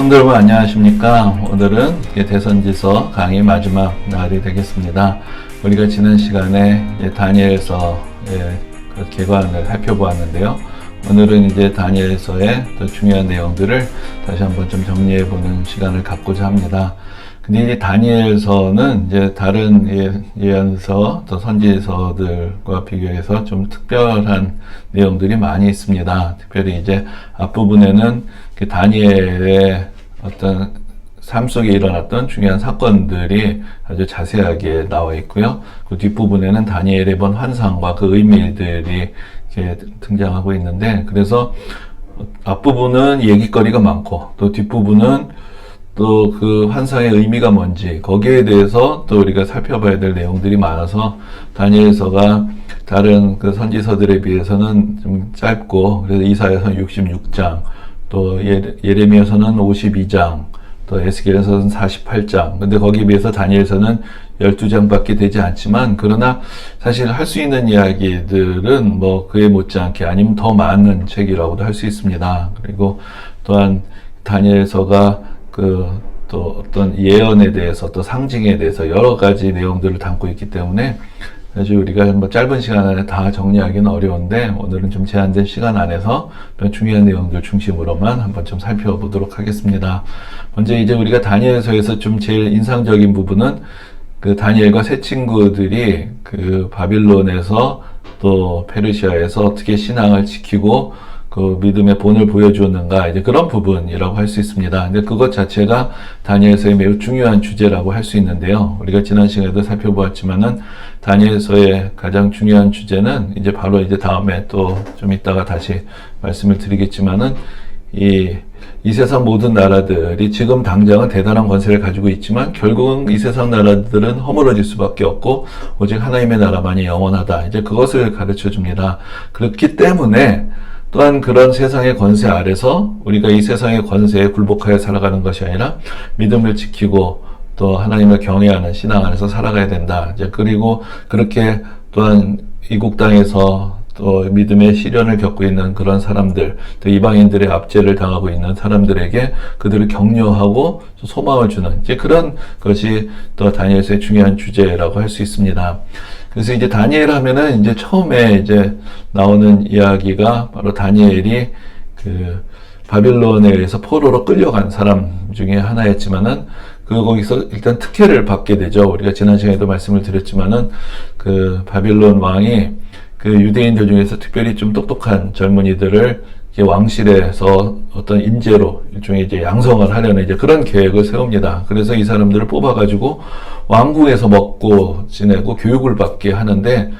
성도 여러분 안녕하십니까. 오늘은 대선지서 강의 마지막 날이 되겠습니다. 우리가 지난 시간에 다니엘서 개관을 살펴보았는데요. 오늘은 이제 다니엘서의 더 중요한 내용들을 다시 한번 좀 정리해보는 시간을 갖고자 합니다. 근데 이제 다니엘서는 이제 다른 예언서, 또 선지서들과 비교해서 좀 특별한 내용들이 많이 있습니다. 특별히 이제 앞부분에는 다니엘의 어떤 삶 속에 일어났던 중요한 사건들이 아주 자세하게 나와 있고요. 그 뒷부분에는 다니엘의 본 환상과 그 의미들이 이렇게 등장하고 있는데, 그래서 앞부분은 얘기거리가 많고, 또 뒷부분은 또 그 환상의 의미가 뭔지, 거기에 대해서 또 우리가 살펴봐야 될 내용들이 많아서 다니엘서가 다른 그 선지서들에 비해서는 좀 짧고, 그래서 이사야서는 66장, 또 예레미야서는 52장, 또 에스겔서는 48장. 근데 거기에 비해서 다니엘서는 12장밖에 되지 않지만, 그러나 사실 할 수 있는 이야기들은 뭐 그에 못지않게 아니면 더 많은 책이라고도 할 수 있습니다. 그리고 또한 다니엘서가 또 어떤 예언에 대해서, 또 상징에 대해서 여러 가지 내용들을 담고 있기 때문에 사실 우리가 뭐 짧은 시간 안에 다 정리하기는 어려운데, 오늘은 좀 제한된 시간 안에서 중요한 내용들 중심으로만 한번 좀 살펴보도록 하겠습니다. 먼저 이제 우리가 다니엘서에서 좀 제일 인상적인 부분은 그 다니엘과 세 친구들이 그 바빌론에서 또 페르시아에서 어떻게 신앙을 지키고 그 믿음의 본을 보여주었는가, 이제 그런 부분이라고 할 수 있습니다. 근데 그것 자체가 다니엘서의 매우 중요한 주제라고 할 수 있는데요. 우리가 지난 시간에도 살펴보았지만은 다니엘서의 가장 중요한 주제는 이제 바로 이제 다음에 또 좀 이따가 다시 말씀을 드리겠지만은 이 세상 모든 나라들이 지금 당장은 대단한 권세를 가지고 있지만 결국은 이 세상 나라들은 허물어질 수밖에 없고 오직 하나님의 나라만이 영원하다. 이제 그것을 가르쳐 줍니다. 그렇기 때문에 또한 그런 세상의 권세 아래서 우리가 이 세상의 권세에 굴복하여 살아가는 것이 아니라 믿음을 지키고 또 하나님을 경외하는 신앙 안에서 살아가야 된다. 이제 그리고 그렇게 또한 이국 땅에서 또 믿음의 시련을 겪고 있는 그런 사람들, 또 이방인들의 압제를 당하고 있는 사람들에게 그들을 격려하고 소망을 주는 이제 그런 것이 또 다니엘서의 중요한 주제라고 할 수 있습니다. 그래서 이제 다니엘 하면은 이제 처음에 이제 나오는 이야기가 바로 다니엘이 그 바빌론에 의해서 포로로 끌려간 사람 중에 하나였지만은 거기서 일단 특혜를 받게 되죠. 우리가 지난 시간에도 말씀을 드렸지만은 그 바빌론 왕이 그 유대인들 중에서 특별히 좀 똑똑한 젊은이들을 왕실에서 어떤 인재로 일종의 이제 양성을 하려는 이제 그런 계획을 세웁니다. 그래서 이 사람들을 뽑아가지고 왕궁에서 먹고 지내고 교육을 받게 하는데,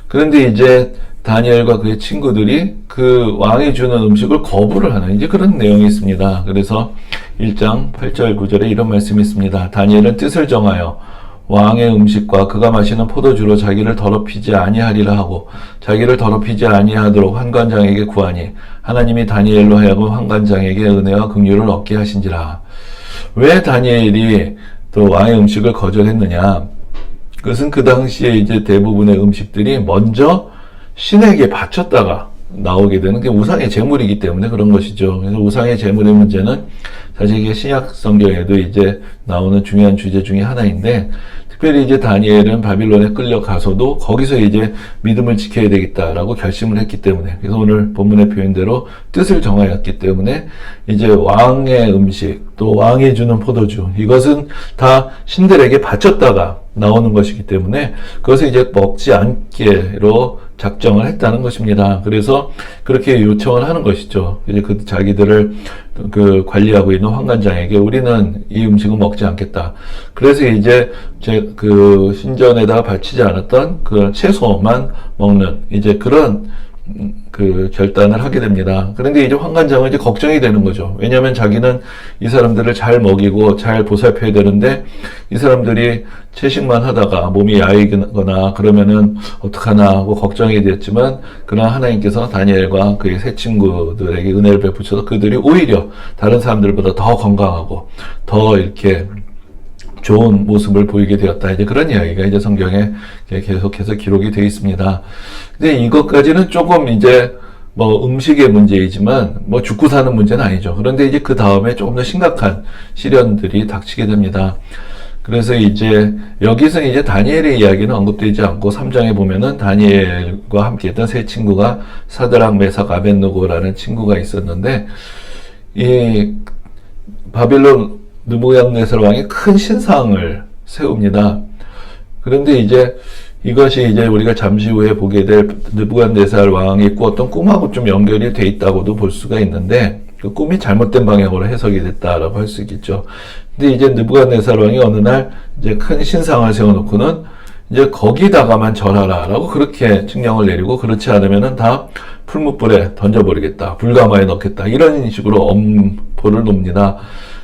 그런데 이제 다니엘과 그의 친구들이 그 왕이 주는 음식을 거부를 하는 이제 그런 내용이 있습니다. 그래서 1장 8절 9절에 이런 말씀이 있습니다. 다니엘은 뜻을 정하여 왕의 음식과 그가 마시는 포도주로 자기를 더럽히지 아니하리라 하고 자기를 더럽히지 아니하도록 환관장에게 구하니 하나님이 다니엘로 하여금 환관장에게 은혜와 긍휼을 얻게 하신지라. 왜 다니엘이 또 왕의 음식을 거절했느냐? 그것은 그 당시에 이제 대부분의 음식들이 먼저 신에게 바쳤다가 나오게 되는 게 우상의 제물이기 때문에 그런 것이죠. 그래서 우상의 제물의 문제는 사실 이게 신약 성경에도 이제 나오는 중요한 주제 중에 하나인데, 특별히 이제 다니엘은 바빌론에 끌려가서도 거기서 이제 믿음을 지켜야 되겠다라고 결심을 했기 때문에, 그래서 오늘 본문의 표현대로 뜻을 정하였기 때문에 이제 왕의 음식, 또 왕이 주는 포도주, 이것은 다 신들에게 바쳤다가 나오는 것이기 때문에 그것을 이제 먹지 않기로 작정을 했다는 것입니다. 그래서 그렇게 요청을 하는 것이죠. 이제 그 자기들을 그 관리하고 있는 환관장에게 우리는 이 음식은 먹지 않겠다. 그래서 이제 그 신전에다가 바치지 않았던 그 채소만 먹는 이제 그런 그 결단을 하게 됩니다. 그런데 이제 환관장은 이제 걱정이 되는 거죠. 왜냐하면 자기는 이 사람들을 잘 먹이고 잘 보살펴야 되는데 이 사람들이 채식만 하다가 몸이 야위거나 그러면은 어떡하나 하고 걱정이 됐지만, 그러나 하나님께서 다니엘과 그의 세 친구들에게 은혜를 베푸셔서 그들이 오히려 다른 사람들보다 더 건강하고 더 이렇게 좋은 모습을 보이게 되었다. 이제 그런 이야기가 이제 성경에 계속해서 기록이 되어 있습니다. 근데 이것까지는 조금 이제 뭐 음식의 문제이지만 뭐 죽고 사는 문제는 아니죠. 그런데 이제 그 다음에 조금 더 심각한 시련들이 닥치게 됩니다. 그래서 이제 여기서 이제 다니엘의 이야기는 언급되지 않고 3장에 보면은 다니엘과 함께 했던 세 친구가 사드락, 메삭, 아벳느고라는 친구가 있었는데, 이 바빌론 느부갓네살 왕이 큰 신상을 세웁니다. 그런데 이제 이것이 이제 우리가 잠시 후에 보게 될 느부갓네살 왕이 꾸었던 꿈하고 좀 연결이 돼 있다고도 볼 수가 있는데, 그 꿈이 잘못된 방향으로 해석이 됐다라고 할 수 있겠죠. 근데 이제 느부갓네살 왕이 어느 날 이제 큰 신상을 세워놓고는 이제 거기다가만 절하라라고 그렇게 칙령을 내리고, 그렇지 않으면은 다 풀무불에 던져버리겠다, 불가마에 넣겠다, 이런 식으로 엄포를 놓습니다.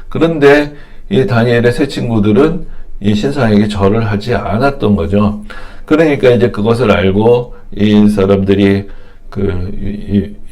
그런데 이 다니엘의 세 친구들은 이 신상에게 절을 하지 않았던 거죠. 그러니까 이제 그것을 알고 이 사람들이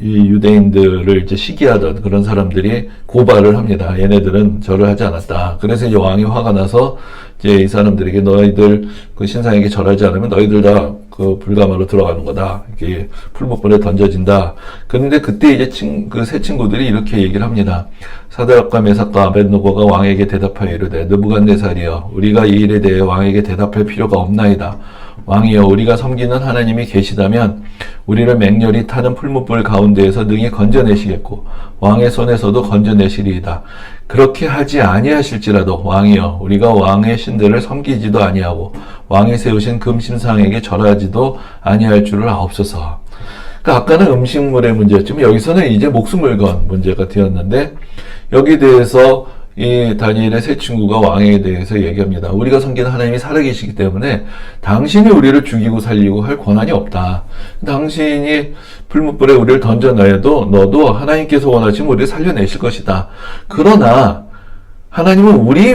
이 유대인들을 이제 시기하던 그런 사람들이 고발을 합니다. 얘네들은 절을 하지 않았다. 그래서 이제 왕이 화가 나서 이제 이 사람들에게 너희들 그 신상에게 절하지 않으면 너희들 다 그 불가마로 들어가는 거다. 이렇게 풀무불에 던져진다. 그런데 그때 이제 그 세 친구들이 이렇게 얘기를 합니다. 사드락과 메삭과 아벳느고가 왕에게 대답하여 이르되 느부갓네살이여, 우리가 이 일에 대해 왕에게 대답할 필요가 없나이다. 왕이여, 우리가 섬기는 하나님이 계시다면 우리를 맹렬히 타는 풀무불 가운데에서 능히 건져내시겠고 왕의 손에서도 건져내시리이다. 그렇게 하지 아니하실지라도 왕이여, 우리가 왕의 신들을 섬기지도 아니하고 왕이 세우신 금신상에게 절하지도 아니할 줄을 아옵소서. 그러니까 아까는 음식물의 문제였지만 여기서는 이제 목숨을 건 문제가 되었는데, 여기에 대해서 이 다니엘의 세 친구가 왕에 대해서 얘기합니다. 우리가 섬기는 하나님이 살아계시기 때문에 당신이 우리를 죽이고 살리고 할 권한이 없다. 당신이 풀무불에 우리를 던져넣어도 너도 하나님께서 원하시면 우리를 살려내실 것이다. 그러나 하나님은 우리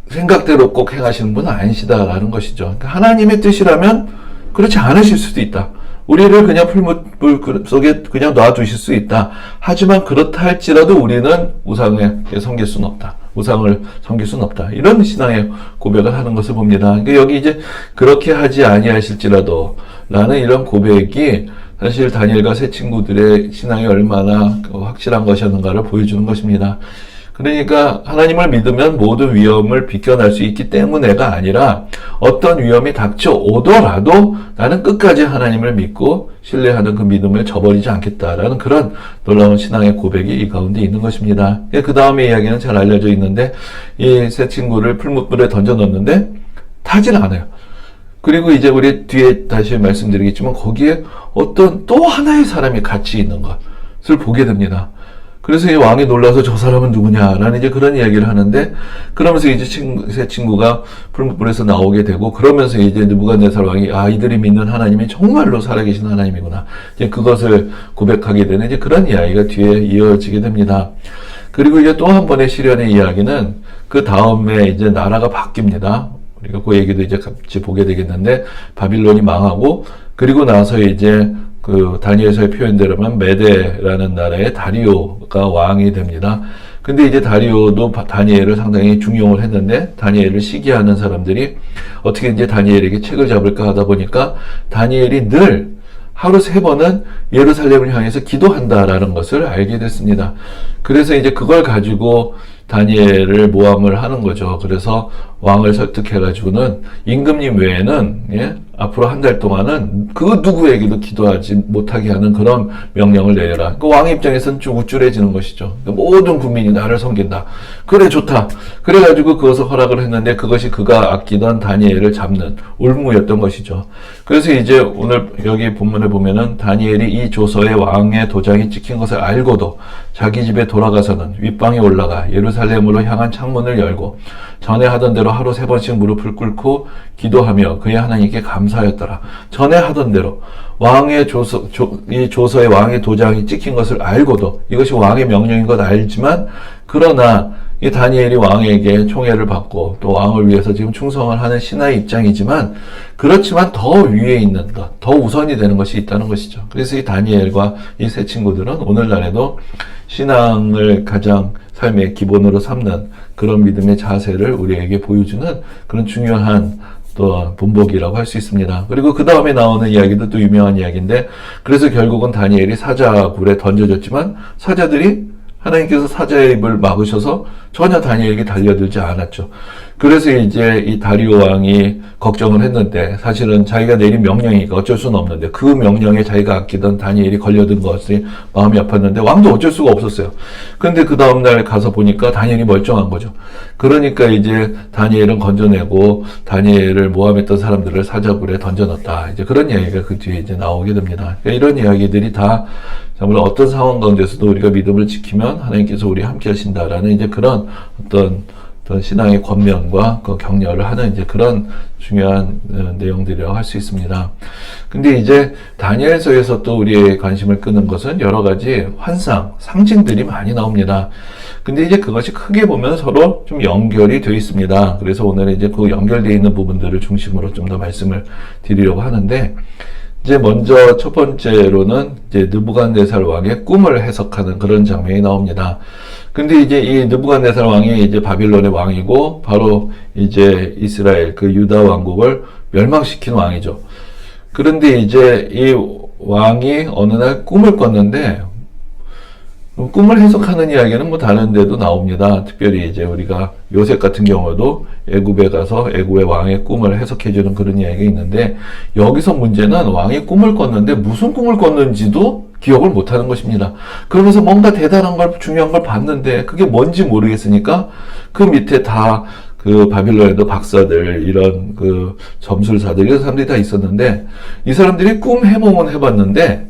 생각대로 꼭 행하시는 분은 아니시다라는 것이죠. 그러니까 하나님의 뜻이라면 그렇지 않으실 수도 있다. 우리를 그냥 풀무불 속에 그냥 놔두실 수 있다. 하지만 그렇다 할지라도 우리는 우상에 섬길 수는 없다. 우상을 섬길 수는 없다. 이런 신앙의 고백을 하는 것을 봅니다. 그러니까 여기 이제 그렇게 하지 아니하실지라도 라는 이런 고백이 사실 다니엘과 세 친구들의 신앙이 얼마나 확실한 것이었는가를 보여주는 것입니다. 그러니까 하나님을 믿으면 모든 위험을 비껴날 수 있기 때문에가 아니라 어떤 위험이 닥쳐오더라도 나는 끝까지 하나님을 믿고 신뢰하는 그 믿음을 저버리지 않겠다라는 그런 놀라운 신앙의 고백이 이 가운데 있는 것입니다. 그 다음에 이야기는 잘 알려져 있는데, 이 세 친구를 풀무불에 던져 넣었는데 타진 않아요. 그리고 이제 우리 뒤에 다시 말씀드리겠지만 거기에 어떤 또 하나의 사람이 같이 있는 것을 보게 됩니다. 그래서 이 왕이 놀라서 저 사람은 누구냐라는 이제 그런 이야기를 하는데, 그러면서 이제 세 친구가 풀무불에서 나오게 되고, 그러면서 이제 느부갓네살 왕이 이들이 믿는 하나님이 정말로 살아계신 하나님이구나, 이제 그것을 고백하게 되는 이제 그런 이야기가 뒤에 이어지게 됩니다. 그리고 이제 또 한 번의 시련의 이야기는 그 다음에 이제 나라가 바뀝니다. 우리가 그 얘기도 이제 같이 보게 되겠는데, 바빌론이 망하고, 그리고 나서 이제 그 다니엘서의 표현대로면 메데라는 나라의 다리오가 왕이 됩니다. 근데 이제 다리오도 다니엘을 상당히 중용을 했는데, 다니엘을 시기하는 사람들이 어떻게 이제 다니엘에게 책을 잡을까 하다 보니까 다니엘이 늘 하루 3번은 예루살렘을 향해서 기도한다라는 것을 알게 됐습니다. 그래서 이제 그걸 가지고 다니엘을 모함을 하는 거죠. 그래서 왕을 설득해가지고는 임금님 외에는 앞으로 한 달 동안은 그 누구에게도 기도하지 못하게 하는 그런 명령을 내려라. 그 왕 입장에서는 좀 우쭐해지는 것이죠. 모든 국민이 나를 섬긴다. 그래, 좋다. 그래가지고 그것을 허락을 했는데 그것이 그가 아끼던 다니엘을 잡는 올무였던 것이죠. 그래서 이제 오늘 여기 본문에 보면은 다니엘이 이 조서에 왕의 도장이 찍힌 것을 알고도 자기 집에 돌아가서는 윗방에 올라가 예루살렘으로 향한 창문을 열고 전에 하던 대로 하루 3번씩 무릎을 꿇고 기도하며 그의 하나님께 감사하였더라. 전에 하던 대로 왕의 이 조서에 왕의 도장이 찍힌 것을 알고도, 이것이 왕의 명령인 것 알지만, 그러나 이 다니엘이 왕에게 총애를 받고 또 왕을 위해서 지금 충성을 하는 신하의 입장이지만, 그렇지만 더 위에 있는 것, 더 우선이 되는 것이 있다는 것이죠. 그래서 이 다니엘과 이 세 친구들은 오늘날에도 신앙을 가장 삶의 기본으로 삼는 그런 믿음의 자세를 우리에게 보여주는 그런 중요한 또 본보기라고 할 수 있습니다. 그리고 그 다음에 나오는 이야기도 또 유명한 이야기인데, 그래서 결국은 다니엘이 사자굴에 던져졌지만 사자들이 하나님께서 사자의 입을 막으셔서 전혀 다니엘에게 달려들지 않았죠. 그래서 이제 이 다리오 왕이 걱정을 했는데, 사실은 자기가 내린 명령이니까 어쩔 수는 없는데, 그 명령에 자기가 아끼던 다니엘이 걸려든 것이 마음이 아팠는데 왕도 어쩔 수가 없었어요. 그런데 그 다음날 가서 보니까 다니엘이 멀쩡한 거죠. 그러니까 이제 다니엘은 건져내고 다니엘을 모함했던 사람들을 사자굴에 던져놨다. 이제 그런 이야기가 그 뒤에 이제 나오게 됩니다. 그러니까 이런 이야기들이 다 정말 어떤 상황 가운데서도 우리가 믿음을 지키면 하나님께서 우리와 함께 하신다라는 이제 그런 어떤 신앙의 권면과 그 격려를 하는 이제 그런 중요한 내용들이라고 할 수 있습니다. 근데 이제 다니엘서에서 또 우리의 관심을 끄는 것은 여러 가지 환상, 상징들이 많이 나옵니다. 근데 이제 그것이 크게 보면 서로 좀 연결이 되어 있습니다. 그래서 오늘은 이제 그 연결되어 있는 부분들을 중심으로 좀 더 말씀을 드리려고 하는데, 이제 먼저 첫 번째로는 이제 느부갓네살 왕의 꿈을 해석하는 그런 장면이 나옵니다. 근데 이제 이 느부갓네살 왕이 이제 바빌론의 왕이고 바로 이제 이스라엘 그 유다 왕국을 멸망시킨 왕이죠. 그런데 이제 이 왕이 어느 날 꿈을 꿨는데, 꿈을 해석하는 이야기는 뭐 다른 데도 나옵니다. 특별히 이제 우리가 요셉 같은 경우도 애굽에 가서 애굽의 왕의 꿈을 해석해주는 그런 이야기가 있는데, 여기서 문제는 왕이 꿈을 꿨는데 무슨 꿈을 꿨는지도 기억을 못하는 것입니다. 그러면서 뭔가 대단한 걸, 중요한 걸 봤는데 그게 뭔지 모르겠으니까 그 밑에 다 그 바빌론에도 박사들, 이런 그 점술사들, 이런 사람들이 다 있었는데, 이 사람들이 꿈 해몽은 해봤는데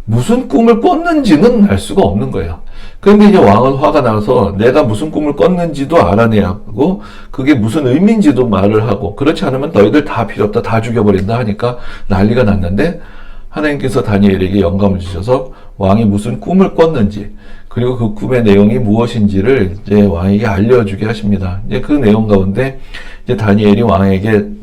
무슨 꿈을 꿨는지는 알 수가 없는 거예요. 그런데 이제 왕은 화가 나서 내가 무슨 꿈을 꿨는지도 알아내야 하고 그게 무슨 의미인지도 말을 하고, 그렇지 않으면 너희들 다 필요 없다, 다 죽여버린다 하니까 난리가 났는데, 하나님께서 다니엘에게 영감을 주셔서 왕이 무슨 꿈을 꿨는지, 그리고 그 꿈의 내용이 무엇인지를 이제 왕에게 알려주게 하십니다. 이제 그 내용 가운데 이제 다니엘이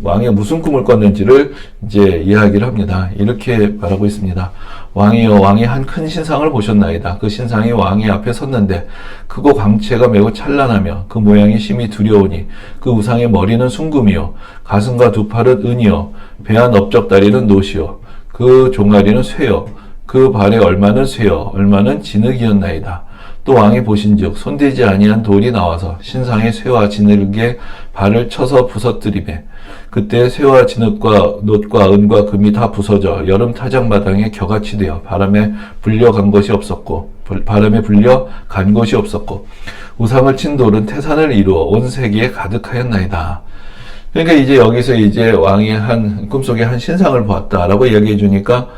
왕이 무슨 꿈을 꿨는지를 이제 이야기를 합니다. 이렇게 말하고 있습니다. 왕이여, 왕이 한 큰 신상을 보셨나이다. 그 신상이 왕의 앞에 섰는데 크고 광채가 매우 찬란하며 그 모양이 심히 두려우니 그 우상의 머리는 순금이요 가슴과 두 팔은 은이요 배한 업적다리는 노시요 그 종아리는 쇠요 그 발의 얼마는 쇠요 얼마는 진흙이었나이다. 또 왕이 보신즉 손대지 아니한 돌이 나와서 신상의 쇠와 진흙에 발을 쳐서 부서뜨리매 그때 쇠와 진흙과 놋과 은과 금이 다 부서져 여름 타작마당에 겨같이 되어 바람에 불려간 것이 없었고 우상을 친 돌은 태산을 이루어 온 세계에 가득하였나이다. 그러니까 이제 여기서 이제 왕이 꿈속에 한 신상을 보았다라고 이야기해 주니까,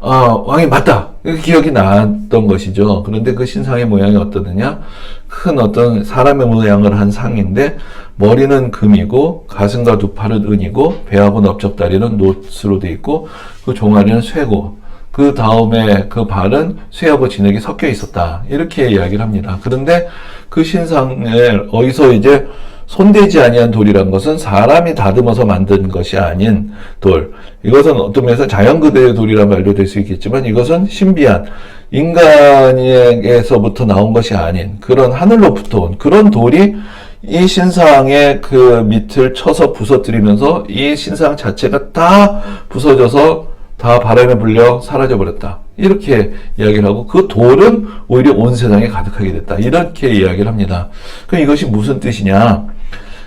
왕이 맞다! 기억이 났던 것이죠. 그런데 그 신상의 모양이 어떠느냐? 큰 어떤 사람의 모양을 한 상인데, 머리는 금이고, 가슴과 두 팔은 은이고, 배하고 넓적다리는 놋으로 되어 있고, 그 종아리는 쇠고, 그 다음에 그 발은 쇠하고 진흙이 섞여 있었다. 이렇게 이야기를 합니다. 그런데 그 신상을 어디서 이제 손대지 아니한 돌이란 것은 사람이 다듬어서 만든 것이 아닌 돌. 이것은 어떤 면에서 자연 그대의 돌이란 말도 될 수 있겠지만, 이것은 신비한 인간에게서부터 나온 것이 아닌 그런 하늘로부터 온 그런 돌이 이 신상의 그 밑을 쳐서 부서뜨리면서 이 신상 자체가 다 부서져서 다 바람에 불려 사라져버렸다. 이렇게 이야기를 하고, 그 돌은 오히려 온 세상에 가득하게 됐다. 이렇게 이야기를 합니다. 그럼 이것이 무슨 뜻이냐?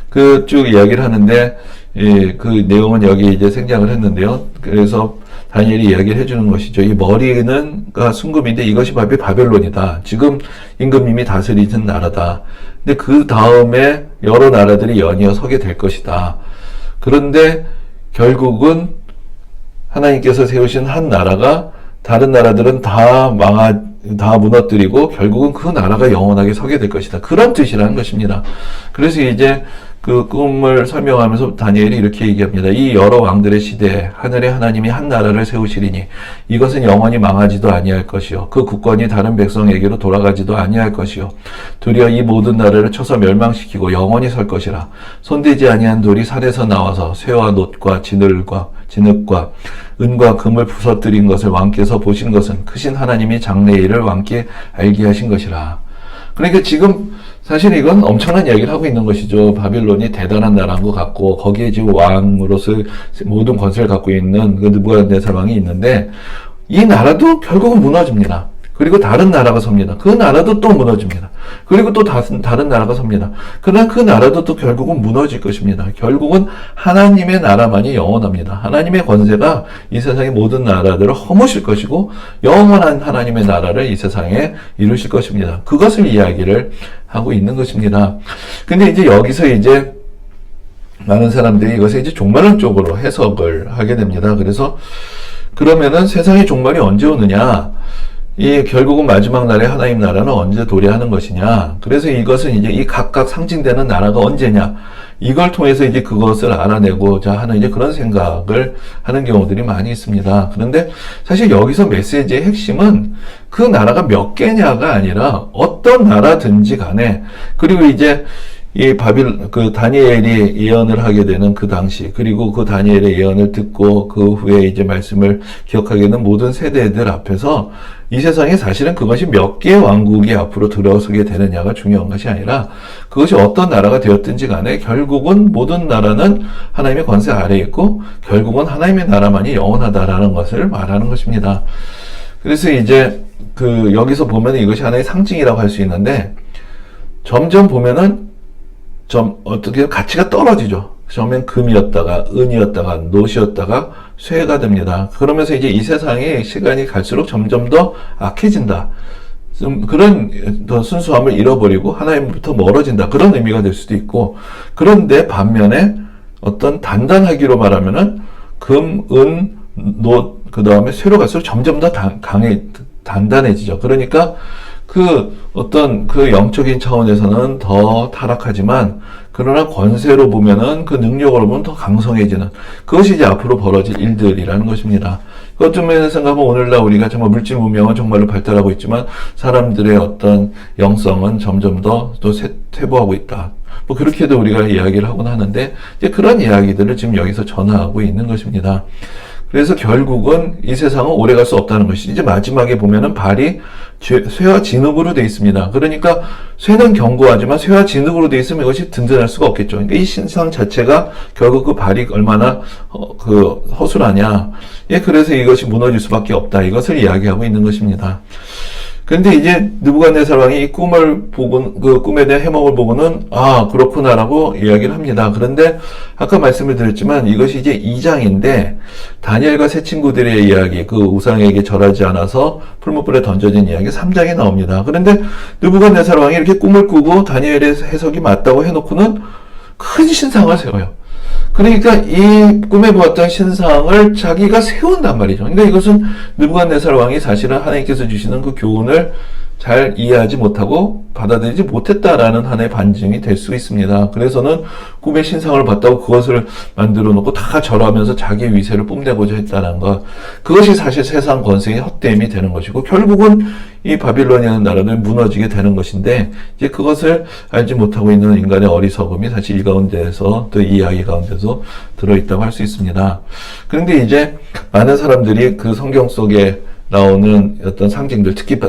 그 쭉 이야기를 하는데, 그 내용은 여기 이제 생략을 했는데요. 그래서 다니엘이 이야기를 해주는 것이죠. 이 머리는 순금인데 이것이 바벨론이다. 지금 임금님이 다스리는 나라다. 근데 그 다음에 여러 나라들이 연이어 서게 될 것이다. 그런데 결국은 하나님께서 세우신 한 나라가 다른 나라들은 다 무너뜨리고 결국은 그 나라가 영원하게 서게 될 것이다. 그런 뜻이라는 것입니다. 그래서 이제 그 꿈을 설명하면서 다니엘이 이렇게 얘기합니다. 이 여러 왕들의 시대에 하늘의 하나님이 한 나라를 세우시리니 이것은 영원히 망하지도 아니할 것이요 그 국권이 다른 백성에게로 돌아가지도 아니할 것이요 도리어 이 모든 나라를 쳐서 멸망시키고 영원히 설 것이라. 손대지 아니한 돌이 산에서 나와서 쇠와 놋과 진흙과 은과 금을 부서뜨린 것을 왕께서 보신 것은 크신 하나님이 장래일을 왕께 알게 하신 것이라. 그러니까 지금 사실 이건 엄청난 이야기를 하고 있는 것이죠. 바빌론이 대단한 나라인 것 같고 거기에 지금 왕으로서 모든 권세를 갖고 있는 그 느부갓네살 왕이 있는데 이 나라도 결국은 무너집니다. 그리고 다른 나라가 섭니다. 그 나라도 또 무너집니다. 그리고 또 다른 나라가 섭니다. 그러나 그 나라도 또 결국은 무너질 것입니다. 결국은 하나님의 나라만이 영원합니다. 하나님의 권세가 이 세상의 모든 나라들을 허무실 것이고 영원한 하나님의 나라를 이 세상에 이루실 것입니다. 그것을 이야기를 하고 있는 것입니다. 근데 이제 여기서 이제 많은 사람들이 이것을 이제 종말론 쪽으로 해석을 하게 됩니다. 그래서 그러면은 세상의 종말이 언제 오느냐? 이 결국은 마지막 날에 하나님 나라는 언제 도래하는 것이냐. 그래서 이것은 이제 이 각각 상징되는 나라가 언제냐. 이걸 통해서 이제 그것을 알아내고자 하는 이제 그런 생각을 하는 경우들이 많이 있습니다. 그런데 사실 여기서 메시지의 핵심은 그 나라가 몇 개냐가 아니라 어떤 나라든지 간에 그리고 이제 이 다니엘이 예언을 하게 되는 그 당시, 그리고 그 다니엘의 예언을 듣고 그 후에 이제 말씀을 기억하게 되는 모든 세대들 앞에서 이 세상에 사실은 그것이 몇 개의 왕국이 앞으로 들어서게 되느냐가 중요한 것이 아니라 그것이 어떤 나라가 되었든지 간에 결국은 모든 나라는 하나님의 권세 아래에 있고 결국은 하나님의 나라만이 영원하다라는 것을 말하는 것입니다. 그래서 이제 여기서 보면 이것이 하나의 상징이라고 할 수 있는데 점점 보면은 어떻게 가치가 떨어지죠. 처음엔 금이었다가 은이었다가 노시였다가 쇠가 됩니다. 그러면서 이제 이 세상에 시간이 갈수록 점점 더 악해진다. 좀 그런 더 순수함을 잃어버리고 하나님부터 멀어진다. 그런 의미가 될 수도 있고, 그런데 반면에 어떤 단단하기로 말하면은 금, 은, 노, 그 다음에 쇠로 갈수록 점점 더 단단해지죠. 그러니까 어떤 영적인 차원에서는 더 타락하지만, 그러나 권세로 보면은 그 능력으로 보면 더 강성해지는, 그것이 이제 앞으로 벌어질 일들이라는 것입니다. 그것 면에서 생각하면 오늘날 우리가 정말 물질 문명은 정말로 발달하고 있지만, 사람들의 어떤 영성은 점점 더 퇴보하고 있다. 뭐 그렇게도 우리가 이야기를 하곤 하는데, 이제 그런 이야기들을 지금 여기서 전하고 있는 것입니다. 그래서 결국은 이 세상은 오래 갈 수 없다는 것이, 이제 마지막에 보면은 발이 쇠와 진흙으로 되어 있습니다. 그러니까 쇠는 견고하지만 쇠와 진흙으로 되어 있으면 이것이 든든할 수가 없겠죠. 그러니까 이 신상 자체가 결국 그 발이 얼마나 허술하냐. 예, 그래서 이것이 무너질 수밖에 없다. 이것을 이야기하고 있는 것입니다. 그런데 이제 느부갓네살 왕이 이 꿈을 보고, 그 꿈에 대한 해몽을 보고는 그렇구나라고 이야기를 합니다. 그런데 아까 말씀을 드렸지만 이것이 이제 2장인데 다니엘과 세 친구들의 이야기, 그 우상에게 절하지 않아서 풀무불에 던져진 이야기 3장에 나옵니다. 그런데 느부갓네살 왕이 이렇게 꿈을 꾸고 다니엘의 해석이 맞다고 해놓고는 큰 신상을 세워요. 그러니까 이 꿈에 보았던 신상을 자기가 세운단 말이죠. 그러니까 이것은 느부갓네살 왕이 사실은 하나님께서 주시는 그 교훈을 잘 이해하지 못하고 받아들이지 못했다라는 하나의 반증이 될 수 있습니다. 그래서는 꿈의 신상을 봤다고 그것을 만들어 놓고 다 절하면서 자기 위세를 뽐내고자 했다는 것, 그것이 사실 세상 권세의 헛됨이 되는 것이고 결국은 이 바빌론이라는 나라는 무너지게 되는 것인데, 이제 그것을 알지 못하고 있는 인간의 어리석음이 사실 이 가운데에서, 또 이 이야기 가운데서 들어있다고 할 수 있습니다. 그런데 이제 많은 사람들이 그 성경 속에 나오는 어떤 상징들, 특히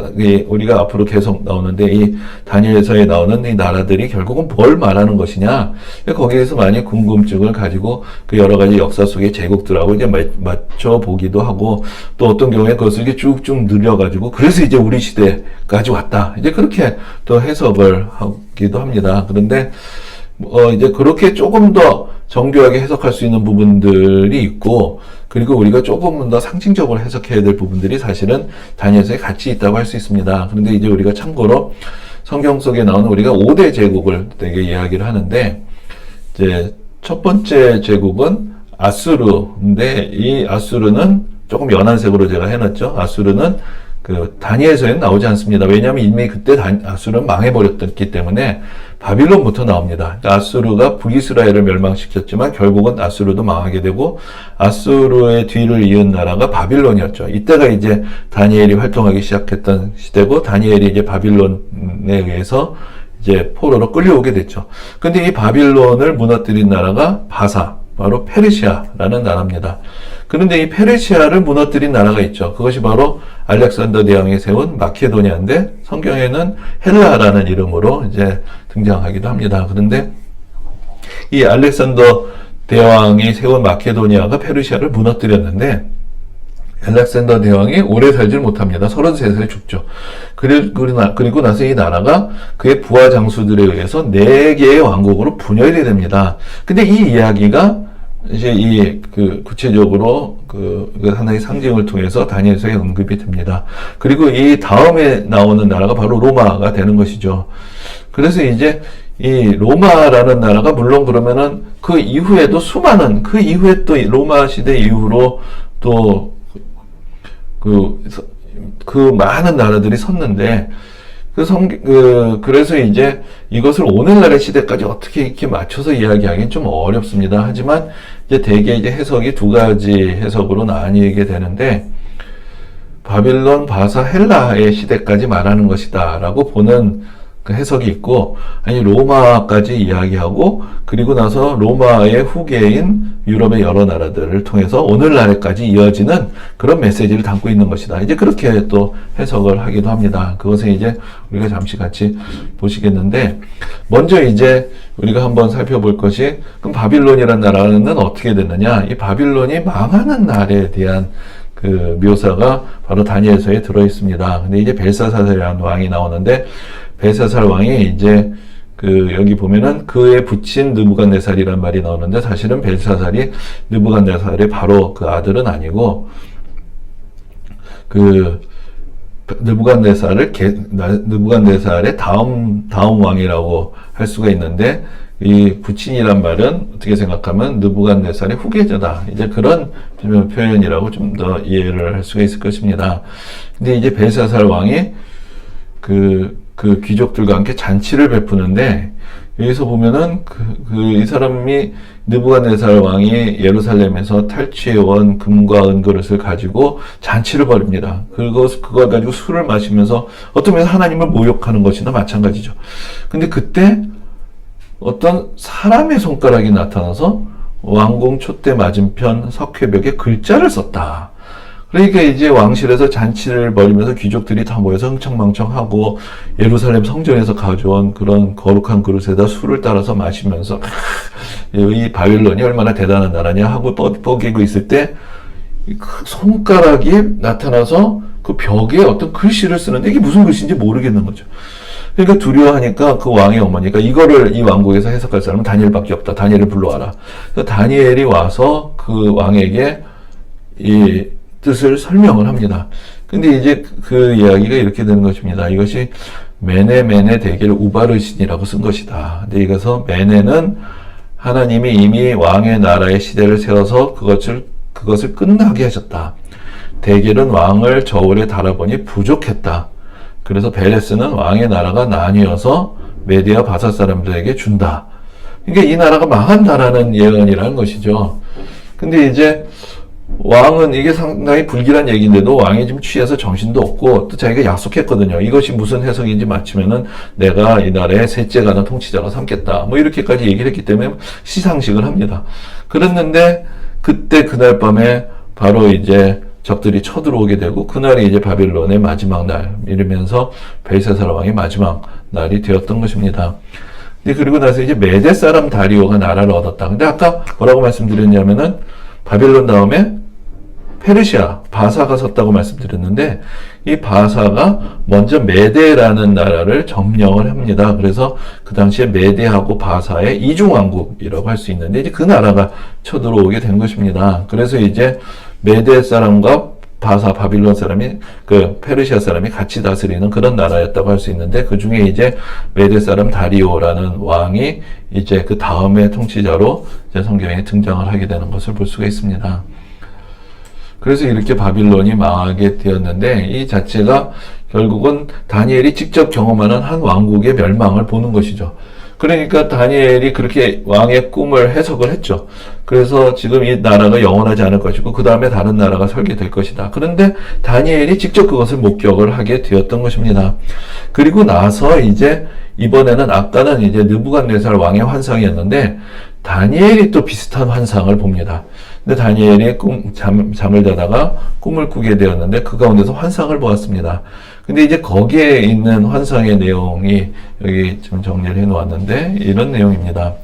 우리가 앞으로 계속 나오는데 이 다니엘서에 나오는 이 나라들이 결국은 뭘 말하는 것이냐, 거기에서 많이 궁금증을 가지고 그 여러 가지 역사 속의 제국들하고 이제 맞춰 보기도 하고, 또 어떤 경우에 그것을 이렇게 쭉쭉 늘려가지고 그래서 이제 우리 시대까지 왔다, 이제 그렇게 또 해석을 하기도 합니다. 그런데 이제 그렇게 조금 더 정교하게 해석할 수 있는 부분들이 있고, 그리고 우리가 조금은 더 상징적으로 해석해야 될 부분들이 사실은 다니엘서에 같이 있다고 할 수 있습니다. 그런데 이제 우리가 참고로 성경 속에 나오는 우리가 5대 제국을 되게 이야기를 하는데, 이제 첫 번째 제국은 아수르인데, 이 아수르는 조금 연한색으로 제가 해놨죠. 아수르는 그 다니엘서에는 나오지 않습니다. 왜냐하면 이미 그때 아수르는 망해버렸기 때문에 바빌론부터 나옵니다. 아수르가 북이스라엘을 멸망시켰지만 결국은 아수르도 망하게 되고, 아수르의 뒤를 이은 나라가 바빌론이었죠. 이때가 이제 다니엘이 활동하기 시작했던 시대고, 다니엘이 이제 바빌론에 의해서 이제 포로로 끌려오게 됐죠. 근데 이 바빌론을 무너뜨린 나라가 바사, 바로 페르시아라는 나라입니다. 그런데 이 페르시아를 무너뜨린 나라가 있죠. 그것이 바로 알렉산더 대왕이 세운 마케도니아인데 성경에는 헬라라는 이름으로 이제 등장하기도 합니다. 그런데 이 알렉산더 대왕이 세운 마케도니아가 페르시아를 무너뜨렸는데 알렉산더 대왕이 오래 살지를 못합니다. 33살에 죽죠. 그리고 나서 이 나라가 그의 부하 장수들에 의해서 4개의 왕국으로 분열이 됩니다. 근데 이 이야기가 이제 구체적으로 하나의 상징을 통해서 다니엘서에 언급이 됩니다. 그리고 이 다음에 나오는 나라가 바로 로마가 되는 것이죠. 그래서 이제 이 로마라는 나라가 물론 그러면은 그 이후에도 수많은 그 이후에 또 로마 시대 이후로 또 그 많은 나라들이 섰는데 그래서 이제 이것을 오늘날의 시대까지 어떻게 이렇게 맞춰서 이야기하기는 좀 어렵습니다. 하지만 이제 대개 이제 해석이 2가지 해석으로 나뉘게 되는데 바빌론, 바사, 헬라의 시대까지 말하는 것이다라고 보는 그 해석이 있고, 아니 로마까지 이야기하고 그리고 나서 로마의 후계인 유럽의 여러 나라들을 통해서 오늘날까지 이어지는 그런 메시지를 담고 있는 것이다. 이제 그렇게 또 해석을 하기도 합니다. 그것은 이제 우리가 잠시 같이 보시겠는데, 먼저 이제 우리가 한번 살펴볼 것이 그럼 바빌론이라는 나라는 어떻게 됐느냐? 이 바빌론이 망하는 날에 대한 그 묘사가 바로 다니엘서에 들어 있습니다. 근데 이제 벨사살이라는 왕이 나오는데, 벨사살 왕이 이제 여기 보면은 그의 부친 느부갓네살이란 말이 나오는데, 사실은 벨사살이 느부갓네살의 바로 그 아들은 아니고 느부갓네살의 다음 왕이라고 할 수가 있는데, 이 부친이란 말은 어떻게 생각하면 느부갓네살의 후계자다. 이제 그런 표현이라고 좀 더 이해를 할 수가 있을 것입니다. 근데 이제 벨사살 왕이 그 귀족들과 함께 잔치를 베푸는데, 여기서 보면은 이 사람이 느부갓네살 왕이 예루살렘에서 탈취해온 금과 은그릇을 가지고 잔치를 벌입니다. 그걸 가지고 술을 마시면서 어떤 면에서 하나님을 모욕하는 것이나 마찬가지죠. 근데 그때 어떤 사람의 손가락이 나타나서 왕궁 촛대 맞은편 석회벽에 글자를 썼다. 그러니까 이제 왕실에서 잔치를 벌이면서 귀족들이 다 모여서 흥청망청하고 예루살렘 성전에서 가져온 그런 거룩한 그릇에다 술을 따라서 마시면서 이 바빌론이 얼마나 대단한 나라냐 하고 뻐기고 있을 때 손가락이 나타나서 그 벽에 어떤 글씨를 쓰는데 이게 무슨 글씨인지 모르겠는 거죠. 그러니까 두려워하니까 그 왕의 어머니가 이 왕국에서 해석할 사람은 다니엘밖에 없다. 다니엘을 불러와라. 그래서 다니엘이 와서 그 왕에게 이 뜻을 설명을 합니다. 근데 이제 그 이야기가 이렇게 되는 것입니다. 이것이 메네 대겔 우바르신이라고 쓴 것이다. 근데 이것서 메네는 하나님이 이미 왕의 나라의 시대를 세워서 그것을 끝나게 하셨다. 대겔은 왕을 저울에 달아보니 부족했다. 그래서 베레스는 왕의 나라가 나뉘어서 메디아 바사 사람들에게 준다. 그러니까 이 나라가 망한다라는 예언이라는 것이죠. 근데 이제 왕은 이게 상당히 불길한 얘기인데도 왕이 좀 취해서 정신도 없고 또 자기가 약속했거든요. 이것이 무슨 해석인지 맞추면은 내가 이 나라의 셋째 가는 통치자로 삼겠다. 뭐 이렇게까지 얘기를 했기 때문에 시상식을 합니다. 그랬는데 그때 그날 밤에 바로 이제 적들이 쳐들어오게 되고 그날이 이제 바빌론의 마지막 날 이러면서 벨사살 왕의 마지막 날이 되었던 것입니다. 근데 그리고 나서 이제 메대 사람 다리오가 나라를 얻었다. 근데 아까 뭐라고 말씀드렸냐면은 바빌론 다음에 페르시아, 바사가 섰다고 말씀드렸는데 이 바사가 먼저 메대라는 나라를 점령을 합니다. 그래서 그 당시에 메대하고 바사의 이중왕국이라고 할 수 있는데 이제 그 나라가 쳐들어오게 된 것입니다. 그래서 이제 메대 사람과 바빌론 사람이 페르시아 사람이 같이 다스리는 그런 나라였다고 할 수 있는데 그 중에 이제 메대 사람 다리오라는 왕이 이제 그 다음의 통치자로 이제 성경에 등장을 하게 되는 것을 볼 수가 있습니다. 그래서 이렇게 바빌론이 망하게 되었는데 이 자체가 결국은 다니엘이 직접 경험하는 한 왕국의 멸망을 보는 것이죠. 그러니까 다니엘이 그렇게 왕의 꿈을 해석을 했죠. 그래서 지금 이 나라가 영원하지 않을 것이고 그 다음에 다른 나라가 설계될 것이다. 그런데 다니엘이 직접 그것을 목격을 하게 되었던 것입니다. 그리고 나서 이제 이번에는 아까는 이제 느부갓네살 왕의 환상이었는데 다니엘이 또 비슷한 환상을 봅니다. 근데 다니엘이 잠을 자다가 꿈을 꾸게 되었는데 그 가운데서 환상을 보았습니다. 근데 이제 거기에 있는 환상의 내용이 여기 좀 정리를 해 놓았는데 이런 내용입니다.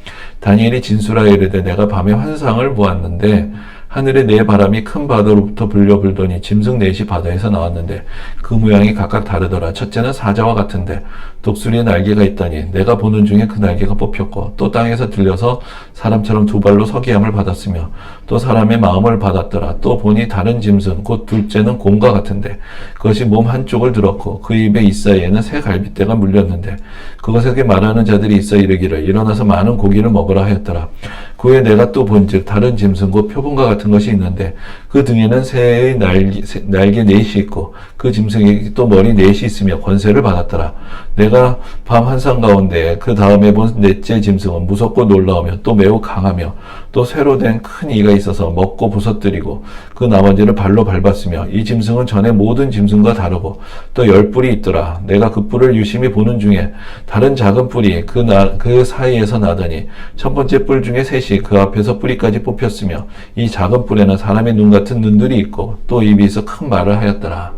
다니엘이 진술하여 이르되 내가 밤에 환상을 보았는데 하늘에 네 바람이 큰 바다로부터 불려 불더니 짐승 넷이 바다에서 나왔는데 그 모양이 각각 다르더라. 첫째는 사자와 같은데 독수리의 날개가 있더니 내가 보는 중에 그 날개가 뽑혔고 또 땅에서 들려서 사람처럼 두 발로 서기함을 받았으며 또 사람의 마음을 받았더라. 또 보니 다른 짐승 곧 둘째는 곰과 같은데 그것이 몸 한쪽을 들었고 그 입에 이사이에는 새 갈빗대가 물렸는데 그것에게 말하는 자들이 있어 이르기를 일어나서 많은 고기를 먹으라 하였더라. 그 후에 내가 또 본즉 다른 짐승 곧 표범과 같은 것이 있는데 그 등에는 새의 날개 넷이 있고 그 짐승에게 또 머리 넷이 있으며 권세를 받았더라. 내가 밤 환상 가운데 그 다음에 본 넷째 짐승은 무섭고 놀라우며 또 매우 강하며 또 쇠로 된 큰 이가 있어서 먹고 부서뜨리고 그 나머지를 발로 밟았으며 이 짐승은 전에 모든 짐승과 다르고 또 10뿔이 있더라. 내가 그 뿔을 유심히 보는 중에 다른 작은 뿔이 그 사이에서 나더니 첫 번째 뿔 중에 셋이 그 앞에서 뿌리까지 뽑혔으며 이 작은 뿔에는 사람의 눈 같은 눈들이 있고 또 입이 있어 큰 말을 하였더라.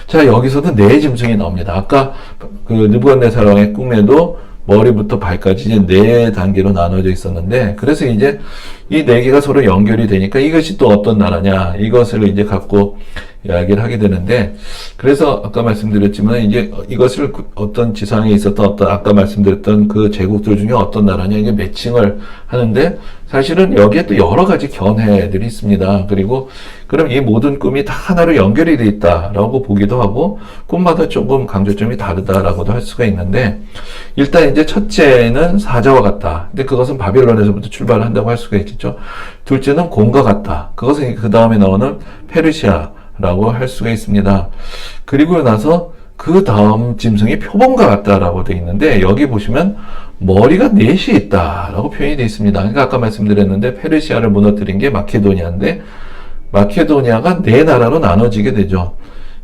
자, 여기서도 네 짐승이 나옵니다. 아까 그 느부갓네살 왕의 꿈에도 머리부터 발까지 이제 네 단계로 나눠져 있었는데, 그래서 이제 이 네 개가 서로 연결이 되니까 이것이 또 어떤 나라냐, 이것을 이제 갖고 이야기를 하게 되는데, 그래서 아까 말씀드렸지만 이제 이것을 어떤 지상에 있었던 어떤 아까 말씀드렸던 그 제국들 중에 어떤 나라냐, 이게 매칭을 하는데, 사실은 여기에 또 여러 가지 견해들이 있습니다. 그리고 그럼 이 모든 꿈이 다 하나로 연결이 되어 있다라고 보기도 하고, 꿈마다 조금 강조점이 다르다라고도 할 수가 있는데, 일단 이제 첫째는 사자와 같다. 근데 그것은 바빌론에서부터 출발을 한다고 할 수가 있겠죠. 둘째는 곰과 같다. 그것은 그 다음에 나오는 페르시아라고 할 수가 있습니다. 그리고 나서 그 다음 짐승이 표범과 같다라고 되어 있는데, 여기 보시면 머리가 넷이 있다라고 표현이 되어 있습니다. 그러니까 아까 말씀드렸는데 페르시아를 무너뜨린 게 마케도니아인데, 마케도니아가 네 나라로 나눠지게 되죠.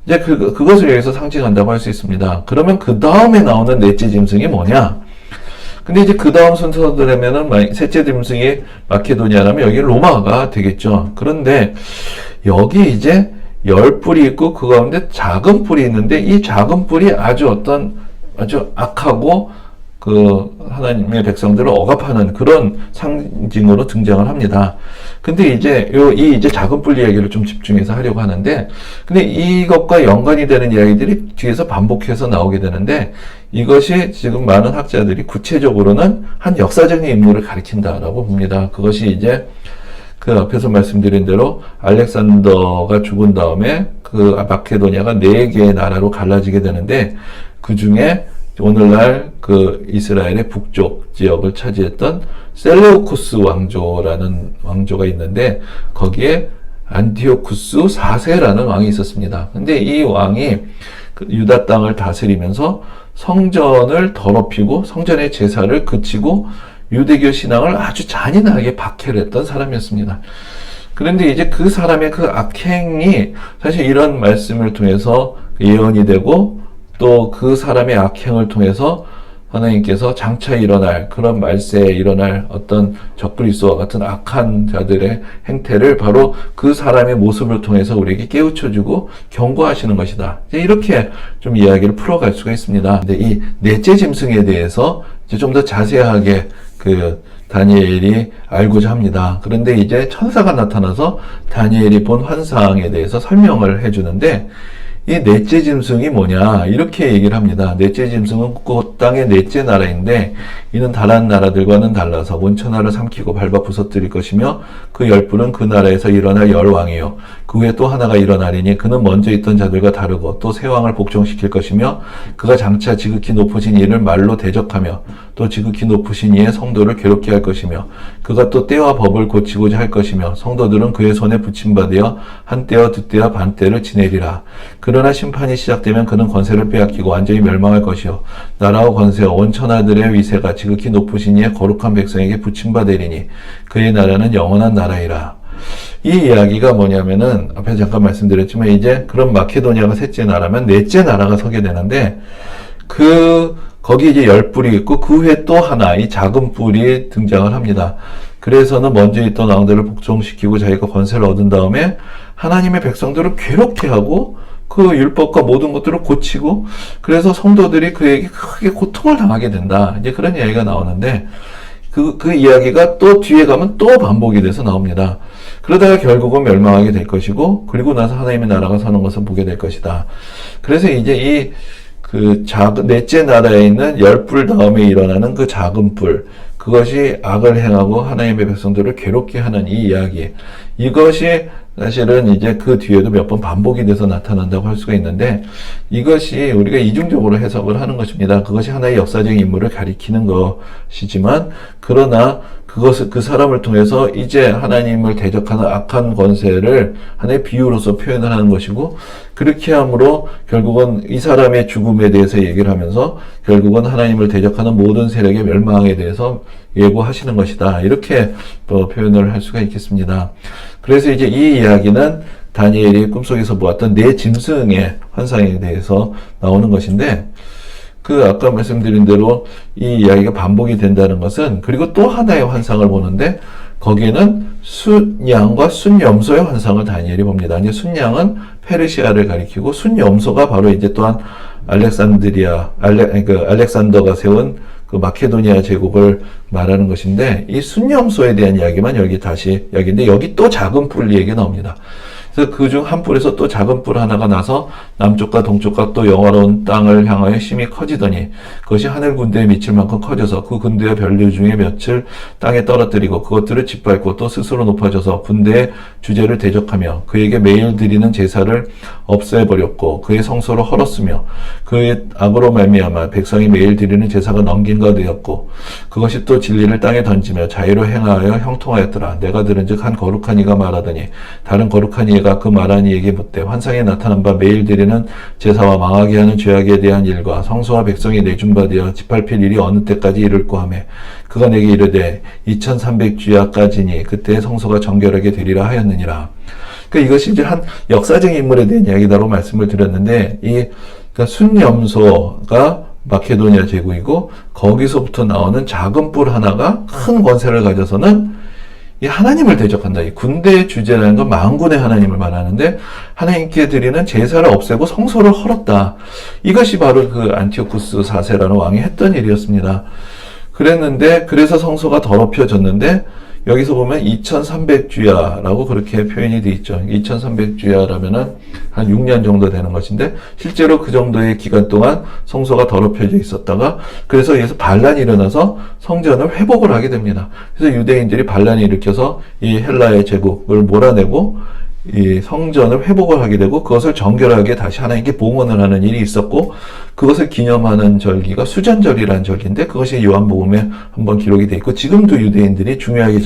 이제 그것을 여기서 상징한다고 할 수 있습니다. 그러면 그 다음에 나오는 넷째 짐승이 뭐냐? 근데 이제 그 다음 순서들이면은 셋째 짐승이 마케도니아라면 여기 로마가 되겠죠. 그런데 여기 이제 10뿔이 있고 그 가운데 작은 뿔이 있는데, 이 작은 뿔이 아주 악하고 그 하나님의 백성들을 억압하는 그런 상징으로 등장을 합니다. 근데 이제 이 이제 작은 뿔 이야기를 좀 집중해서 하려고 하는데, 근데 이것과 연관이 되는 이야기들이 뒤에서 반복해서 나오게 되는데, 이것이 지금 많은 학자들이 구체적으로는 한 역사적인 인물을 가리킨다라고 봅니다. 그것이 이제 그 앞에서 말씀드린 대로 알렉산더가 죽은 다음에 그 마케도니아가 4개의 나라로 갈라지게 되는데, 그 중에 오늘날 그 이스라엘의 북쪽 지역을 차지했던 셀레우쿠스 왕조라는 왕조가 있는데, 거기에 안티오쿠스 4세라는 왕이 있었습니다. 근데 이 왕이 그 유다 땅을 다스리면서 성전을 더럽히고 성전의 제사를 그치고 유대교 신앙을 아주 잔인하게 박해를 했던 사람이었습니다. 그런데 이제 그 사람의 그 악행이 사실 이런 말씀을 통해서 예언이 되고, 또 그 사람의 악행을 통해서 하나님께서 장차 일어날 그런 말세에 일어날 어떤 적그리스도와 같은 악한 자들의 행태를 바로 그 사람의 모습을 통해서 우리에게 깨우쳐주고 경고하시는 것이다. 이렇게 좀 이야기를 풀어갈 수가 있습니다. 근데 이 넷째 짐승에 대해서 이제 좀 더 자세하게 그 다니엘이 알고자 합니다. 그런데 이제 천사가 나타나서 다니엘이 본 환상에 대해서 설명을 해주는데, 이 넷째 짐승이 뭐냐, 이렇게 얘기를 합니다. 넷째 짐승은 그 땅의 넷째 나라인데, 이는 다른 나라들과는 달라서 원천하를 삼키고 밟아 부서뜨릴 것이며, 그 10뿔은 그 나라에서 일어날 10왕이요 그 후에 또 하나가 일어나리니 그는 먼저 있던 자들과 다르고 또 새 왕을 복종시킬 것이며, 그가 장차 지극히 높으신 이를 말로 대적하며 또 지극히 높으신 이의 성도를 괴롭게 할 것이며, 그가 또 때와 법을 고치고자 할 것이며, 성도들은 그의 손에 붙임받으어 한때와 두때와 반때를 지내리라. 그러나 심판이 시작되면 그는 권세를 빼앗기고 완전히 멸망할 것이요 나라와 권세와 원천하들의 위세가 지극히 높으신 이의 거룩한 백성에게 붙임받으리니 그의 나라는 영원한 나라이라. 이 이야기가 뭐냐면은 앞에 잠깐 말씀드렸지만, 이제 그런 마케도니아가 셋째 나라면 넷째 나라가 서게 되는데, 거기 이제 10뿔이 있고 그 후에 또 하나 이 작은 뿔이 등장을 합니다. 그래서는 먼저 있던 왕들을 복종시키고 자기가 권세를 얻은 다음에 하나님의 백성들을 괴롭게 하고 그 율법과 모든 것들을 고치고 그래서 성도들이 그에게 크게 고통을 당하게 된다. 이제 그런 이야기가 나오는데 그 이야기가 또 뒤에 가면 또 반복이 돼서 나옵니다. 그러다가 결국은 멸망하게 될 것이고 그리고 나서 하나님의 나라가 서는 것을 보게 될 것이다. 그래서 이제 넷째 나라에 있는 10뿔 다음에 일어나는 그 작은 뿔, 그것이 악을 행하고 하나님의 백성들을 괴롭게 하는 이 이야기, 이것이 사실은 이제 그 뒤에도 몇 번 반복이 돼서 나타난다고 할 수가 있는데 이것이 우리가 이중적으로 해석을 하는 것입니다. 그것이 하나의 역사적인 인물을 가리키는 것이지만 그러나 그것을 그 사람을 통해서 이제 하나님을 대적하는 악한 권세를 하나의 비유로서 표현을 하는 것이고 그렇게 함으로 결국은 이 사람의 죽음에 대해서 얘기를 하면서 결국은 하나님을 대적하는 모든 세력의 멸망에 대해서 예고하시는 것이다. 이렇게 또 표현을 할 수가 있겠습니다. 그래서 이제 이 이야기는 다니엘이 꿈속에서 보았던 네 짐승의 환상에 대해서 나오는 것인데 아까 말씀드린 대로 이 이야기가 반복이 된다는 것은 그리고 또 하나의 환상을 보는데 거기에는 순양과 순염소의 환상을 다니엘이 봅니다. 이제 순양은 페르시아를 가리키고 순염소가 바로 이제 또한 알렉산더가 세운 그 마케도니아 제국을 말하는 것인데 이 순염소에 대한 이야기만 여기 다시 이야기인데 여기 또 작은 뿔 얘기가 나옵니다. 그래서 그중 한 뿔에서 또 작은 뿔 하나가 나서 남쪽과 동쪽과 또 영화로운 땅을 향하여 심히 커지더니 그것이 하늘 군대에 미칠 만큼 커져서 그 군대의 별들 중에 몇을 땅에 떨어뜨리고 그것들을 짓밟고 또 스스로 높아져서 군대의 주제를 대적하며 그에게 매일 드리는 제사를 없애버렸고 그의 성소를 헐었으며 그의 악으로 말미암아 백성이 매일 드리는 제사가 넘긴 바 되었고 그것이 또 진리를 땅에 던지며 자유로 행하여 형통하였더라. 내가 들은즉 한 거룩한 이가 말하더니 다른 거룩한 이가 그 말한 이에게 묻되 환상에 나타난 바 매일 드리는 제사와 망하게 하는 죄악에 대한 일과 성소와 백성이 내준 바 되어 짓밟힐 일이 어느 때까지 이를꼬 하매 그가 내게 이르되 2300주야까지니 그때 성소가 정결하게 되리라 하였느니라. 그러니까 이것이 이제 한 역사적인 인물에 대한 이야기다라고 말씀을 드렸는데 그러니까 순염소가 마케도니아 제국이고 거기서부터 나오는 작은 뿔 하나가 큰 권세를 가져서는 이 하나님을 대적한다. 이 군대의 주제라는 건 만군의 하나님을 말하는데 하나님께 드리는 제사를 없애고 성소를 헐었다. 이것이 바로 그 안티오쿠스 4세라는 왕이 했던 일이었습니다. 그래서 성소가 더럽혀졌는데 여기서 보면 2300주야라고 그렇게 표현이 되어 있죠. 2300주야라면은 한 6년 정도 되는 것인데 실제로 그 정도의 기간 동안 성소가 더럽혀져 있었다가 그래서 여기서 반란이 일어나서 성전을 회복을 하게 됩니다. 그래서 유대인들이 반란을 일으켜서 이 헬라의 제국을 몰아내고 이 성전을 회복을 하게 되고 그것을 정결하게 다시 하나님께 봉헌을 하는 일이 있었고 그것을 기념하는 절기가 수전절이라는 절기인데 그것이 요한복음에 한번 기록이 되어 있고 지금도 유대인들이 중요하게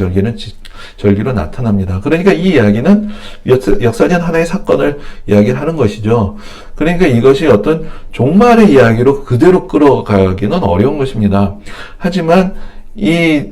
절기로 나타납니다. 그러니까 이 이야기는 역사적 하나의 사건을 이야기하는 것이죠. 그러니까 이것이 어떤 종말의 이야기로 그대로 끌어가기는 어려운 것입니다. 하지만 이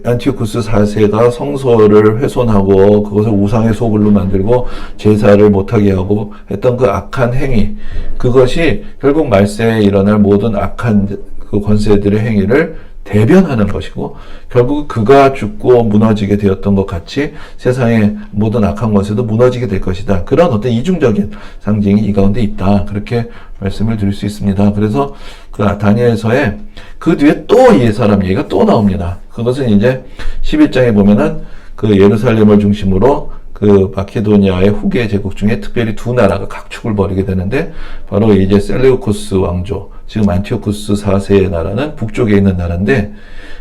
안티오쿠스 4세가 성소를 훼손하고 그것을 우상의 소굴로 만들고 제사를 못하게 하고 했던 그 악한 행위, 그것이 결국 말세에 일어날 모든 악한 그 권세들의 행위를 대변하는 것이고 결국 그가 죽고 무너지게 되었던 것 같이 세상의 모든 악한 권세도 무너지게 될 것이다. 그런 어떤 이중적인 상징이 이 가운데 있다. 그렇게 말씀을 드릴 수 있습니다. 그래서 그 다니엘서에 그 뒤에 또 이 사람 얘기가 또 나옵니다. 그것은 이제 11장에 보면은 그 예루살렘을 중심으로 그 마케도니아의 후계 제국 중에 특별히 두 나라가 각축을 벌이게 되는데 바로 이제 셀레우코스 왕조, 지금 안티오쿠스 4세의 나라는 북쪽에 있는 나라인데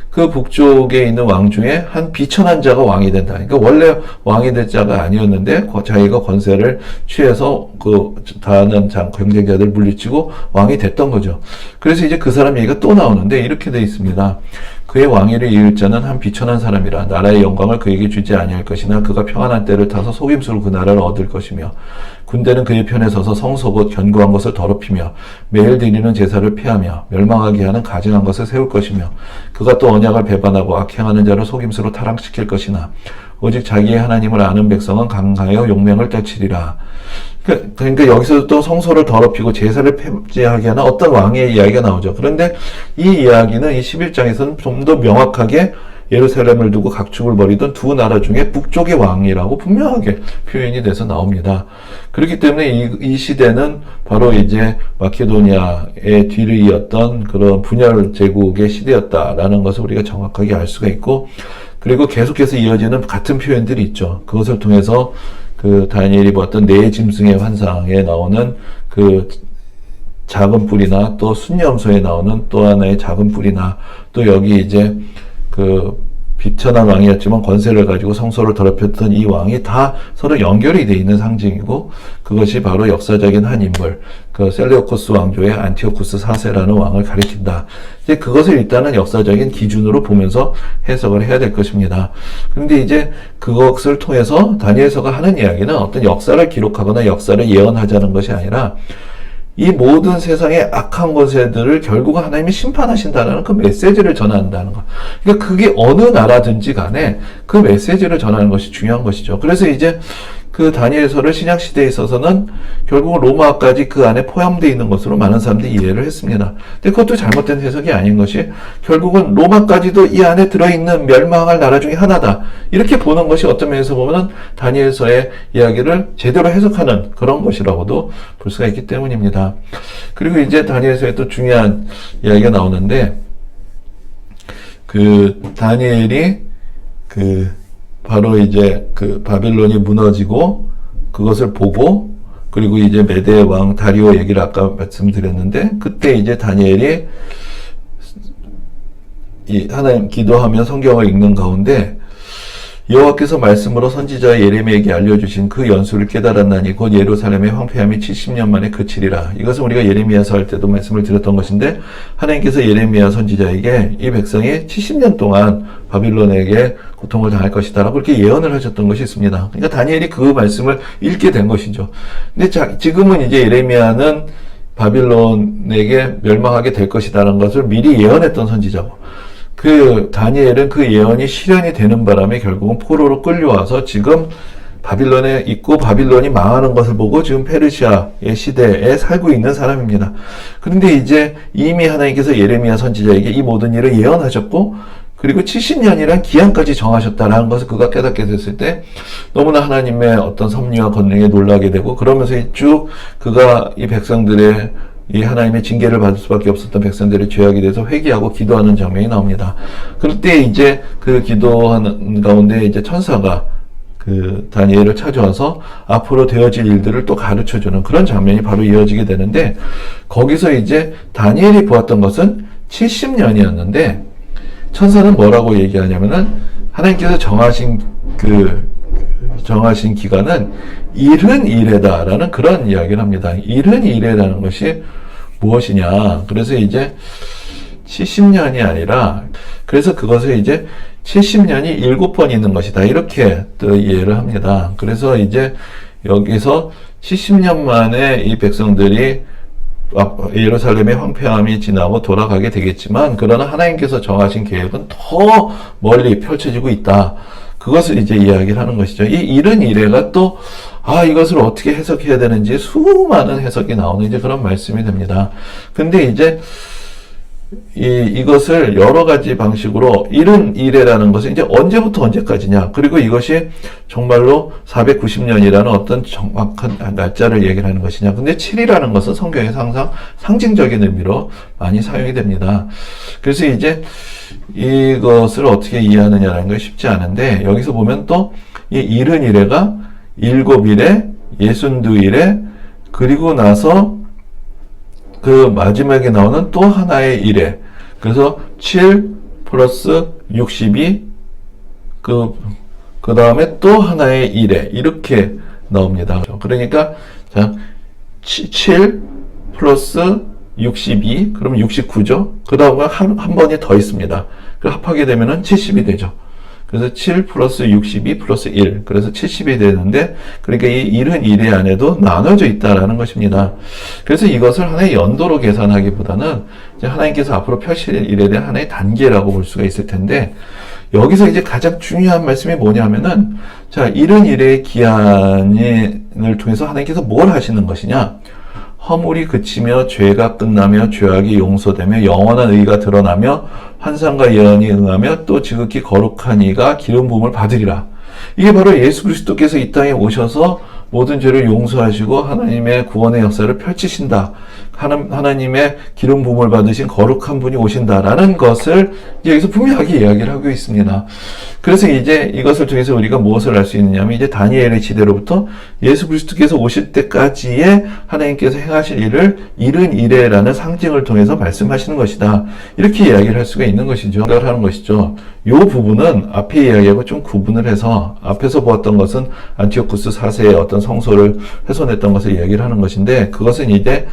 그 북쪽에 있는 왕 중에 한 비천한 자가 왕이 된다. 그러니까 원래 왕이 될 자가 아니었는데 자기가 권세를 취해서 그 다른 경쟁자들을 물리치고 왕이 됐던 거죠. 그래서 이제 그 사람 얘기가 또 나오는데 이렇게 돼 있습니다. 그의 왕위를 이을 자는 한 비천한 사람이라 나라의 영광을 그에게 주지 아니할 것이나 그가 평안한 때를 타서 속임수로 그 나라를 얻을 것이며 군대는 그의 편에 서서 성소 곧 견고한 것을 더럽히며 매일 드리는 제사를 폐하며 멸망하게 하는 가증한 것을 세울 것이며 그가 또 언약을 배반하고 악행하는 자를 속임수로 타락시킬 것이나 오직 자기의 하나님을 아는 백성은 강하여 용맹을 떨치리라. 그러니까 여기서 또 성소를 더럽히고 제사를 폐지하게 하는 어떤 왕의 이야기가 나오죠. 그런데 이 이야기는 이 11장에서는 좀 더 명확하게 예루살렘을 두고 각축을 벌이던 두 나라 중에 북쪽의 왕이라고 분명하게 표현이 돼서 나옵니다. 그렇기 때문에 이 시대는 바로 이제 마케도니아의 뒤를 이었던 그런 분열 제국의 시대였다라는 것을 우리가 정확하게 알 수가 있고, 그리고 계속해서 이어지는 같은 표현들이 있죠. 그것을 통해서 그 다니엘이 보았던 네 짐승의 환상에 나오는 그 작은 뿔이나 또 순념소에 나오는 또 하나의 작은 뿔이나 또 여기 이제 그 비천한 왕이었지만 권세를 가지고 성소를 더럽혔던 이 왕이 다 서로 연결이 되어 있는 상징이고, 그것이 바로 역사적인 한 인물, 그 셀레우코스 왕조의 안티오쿠스 4세라는 왕을 가리킨다. 이제 그것을 일단은 역사적인 기준으로 보면서 해석을 해야 될 것입니다. 그런데 이제 그것을 통해서 다니엘서가 하는 이야기는 어떤 역사를 기록하거나 역사를 예언하자는 것이 아니라 이 모든 세상의 악한 것들을 결국은 하나님이 심판하신다는 그 메시지를 전한다는 것. 그러니까 그게 어느 나라든지 간에 그 메시지를 전하는 것이 중요한 것이죠. 그래서 이제 그 다니엘서를 신약 시대에 있어서는 결국은 로마까지 그 안에 포함되어 있는 것으로 많은 사람들이 이해를 했습니다. 근데 그것도 잘못된 해석이 아닌 것이, 결국은 로마까지도 이 안에 들어있는 멸망할 나라 중에 하나다, 이렇게 보는 것이 어떤 면에서 보면 다니엘서의 이야기를 제대로 해석하는 그런 것이라고도 볼 수가 있기 때문입니다. 그리고 이제 다니엘서에 또 중요한 이야기가 나오는데, 그 다니엘이 바로 이제 그 바빌론이 무너지고 그것을 보고, 그리고 이제 메대 왕 다리오 얘기를 아까 말씀드렸는데, 그때 이제 다니엘이 이 하나님 기도하며 성경을 읽는 가운데 여호와께서 말씀으로 선지자 예레미야에게 알려주신 그 연수를 깨달았나니 곧 예루살렘의 황폐함이 70년 만에 그치리라. 이것은 우리가 예레미야서 할 때도 말씀을 드렸던 것인데, 하나님께서 예레미야 선지자에게 이 백성이 70년 동안 바빌론에게 고통을 당할 것이다 라고 그렇게 예언을 하셨던 것이 있습니다. 그러니까 다니엘이 그 말씀을 읽게 된 것이죠. 근데 지금은 이제 예레미야는 바빌론에게 멸망하게 될 것이다라는 것을 미리 예언했던 선지자고, 그 다니엘은 그 예언이 실현이 되는 바람에 결국은 포로로 끌려와서 지금 바빌론에 있고, 바빌론이 망하는 것을 보고 지금 페르시아의 시대에 살고 있는 사람입니다. 그런데 이제 이미 하나님께서 예레미야 선지자에게 이 모든 일을 예언하셨고, 그리고 70년이란 기한까지 정하셨다라는 것을 그가 깨닫게 됐을 때 너무나 하나님의 어떤 섭리와 권능에 놀라게 되고, 그러면서 쭉 그가 이 백성들의 이 하나님의 징계를 받을 수밖에 없었던 백성들의 죄악에 대해서 회개하고 기도하는 장면이 나옵니다. 그럴 때 이제 그 기도하는 가운데 이제 천사가 그 다니엘을 찾아와서 앞으로 되어질 일들을 또 가르쳐주는 그런 장면이 바로 이어지게 되는데, 거기서 이제 다니엘이 보았던 것은 70년이었는데 천사는 뭐라고 얘기하냐면은 하나님께서 정하신 기간은 이른 이래다라는 그런 이야기를 합니다. 이른 이래라는 것이 무엇이냐. 그래서 이제 70년이 아니라, 그래서 그것을 이제 70년이 7번 있는 것이다, 이렇게 또 이해를 합니다. 그래서 이제 여기서 70년 만에 이 백성들이 예루살렘의 황폐함이 지나고 돌아가게 되겠지만, 그러나 하나님께서 정하신 계획은 더 멀리 펼쳐지고 있다, 그것을 이제 이야기를 하는 것이죠. 이 이른 이래가 또 이것을 어떻게 해석해야 되는지 수많은 해석이 나오는 이제 그런 말씀이 됩니다. 근데 이제 이것을 여러 가지 방식으로 이른 이래라는 것은 이제 언제부터 언제까지냐, 그리고 이것이 정말로 490년이라는 어떤 정확한 날짜를 얘기하는 것이냐. 근데 7이라는 것은 성경에서 항상 상징적인 의미로 많이 사용이 됩니다. 그래서 이제 이것을 어떻게 이해하느냐라는 것이 쉽지 않은데, 여기서 보면 또 이 이른 이래가 7일에 62일에 그리고 나서 그 마지막에 나오는 또 하나의 일에, 그래서 7 플러스 62 그 다음에 또 하나의 일에, 이렇게 나옵니다. 그러니까 자 7 플러스 62 그러면 69죠. 그 다음에 한 번이 더 있습니다. 그 합하게 되면은 70이 되죠. 그래서 7 플러스 62 플러스 1, 그래서 70이 되는데, 그러니까 이 일은 일의 안에도 나눠져 있다라는 것입니다. 그래서 이것을 하나의 연도로 계산하기보다는 이제 하나님께서 앞으로 펼칠 일에 대한 하나의 단계라고 볼 수가 있을 텐데, 여기서 이제 가장 중요한 말씀이 뭐냐면은, 자, 일은 일의 기한을 통해서 하나님께서 뭘 하시는 것이냐? 허물이 그치며 죄가 끝나며 죄악이 용서되며 영원한 의가 드러나며 환상과 예언이 응하며 또 지극히 거룩한 이가 기름 부음을 받으리라. 이게 바로 예수 그리스도께서 이 땅에 오셔서 모든 죄를 용서하시고 하나님의 구원의 역사를 펼치신다. 하나님의 기름 부음을 받으신 거룩한 분이 오신다라는 것을 여기서 분명하게 이야기를 하고 있습니다. 그래서 이제 이것을 통해서 우리가 무엇을 알 수 있느냐면 이제 다니엘의 시대로부터 예수 그리스도께서 오실 때까지의 하나님께서 행하실 일을 이른 이래라는 상징을 통해서 말씀하시는 것이다. 이렇게 이야기를 할 수가 있는 것이죠. 생각을 하는 것이죠. 이 부분은 앞에 이야기하고 좀 구분을 해서 앞에서 보았던 것은 안티오쿠스 4세의 어떤 성소를 훼손했던 것을 이야기를 하는 것인데 그것은 이제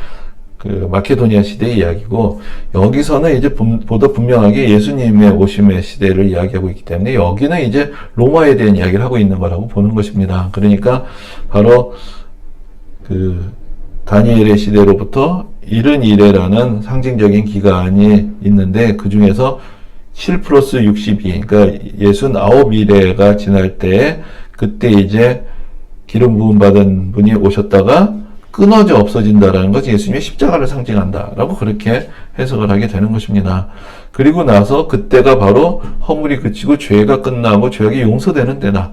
그 마케도니아 시대의 이야기고 여기서는 이제 보다 분명하게 예수님의 오심의 시대를 이야기하고 있기 때문에 여기는 이제 로마에 대한 이야기를 하고 있는 거라고 보는 것입니다. 그러니까 바로 그 다니엘의 시대로부터 이른 이래라는 상징적인 기간이 있는데 그 중에서 7 플러스 62, 그러니까 69이래가 지날 때 그때 이제 기름 부음 받은 분이 오셨다가 끊어져 없어진다라는 것이 예수님의 십자가를 상징한다라고 그렇게 해석을 하게 되는 것입니다. 그리고 나서 그때가 바로 허물이 그치고 죄가 끝나고 죄악이 용서되는 때다.